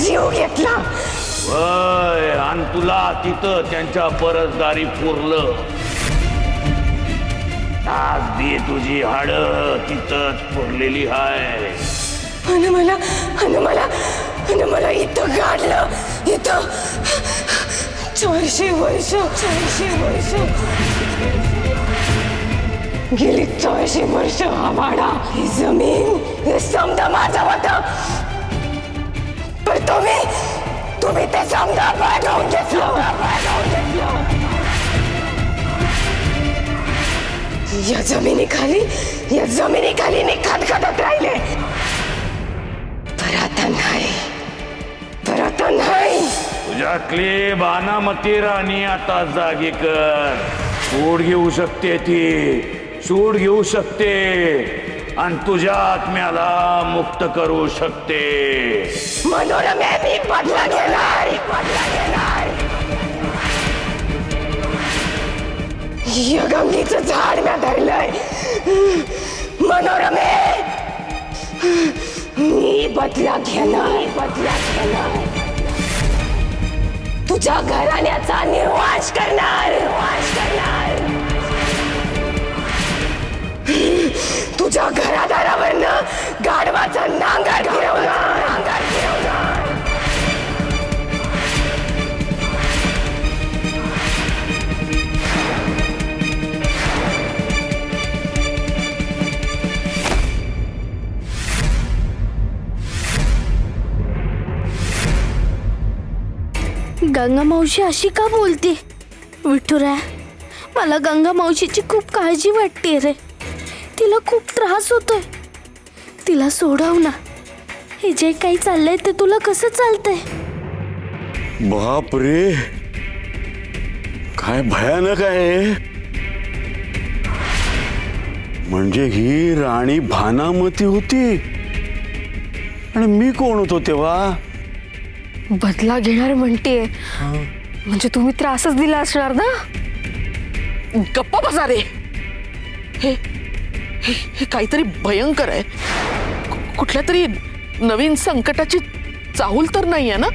जीव घेतला. वय आणि तुला तिथं त्यांच्या परसदारी पुरलं. आज बी तुझी हाड तिथंच पुरलेली हाय. आणि मला इथं गाडलं. इथं 400 वर्ष गेली. 400 वर्ष हा वाडा, ही जमीन, हे समजा माझं होतं. पण तुम्ही ते समजा बळकावून घेतलं. या जमिनीखाली मी खदखदत राहिले. पर आता नाही. तुझ्यातली बानामती राणी आता जागी कर. सूड घेऊ शकते ती, सूड घेऊ शकते आणि तुझ्या आत्म्याला मुक्त करू शकते. मनोरमे मी बदला घेणार. या गंगीचं झाड म्या धरलंय. मनोरमे मी बदला घेणार. तुझ्या घराण्याचा निर्वास करणार. तुझ्या घरादारावरनं गाढवाचा नांगर फिरवणार. गंगा मावशी अशी का बोलते? विठुराया, मला गंगा मावशीची खूप काळजी वाटते रे. तिला खूप त्रास होतोय. तिला सोडव ना. हे जे काही चाललंय ते तुला कसं चालतंय? बाप रे, काय भयानक आहे. म्हणजे ही राणी भानामती होती आणि मी कोण होतो तेव्हा? बदला घेणार म्हणते म्हणजे तुम्ही त्रासच दिला असणार ना. गप्पा बसा रे. हे काहीतरी भयंकर आहे. कुठल्या तरी नवीन संकटाची चाहूल तर नाहीये ना?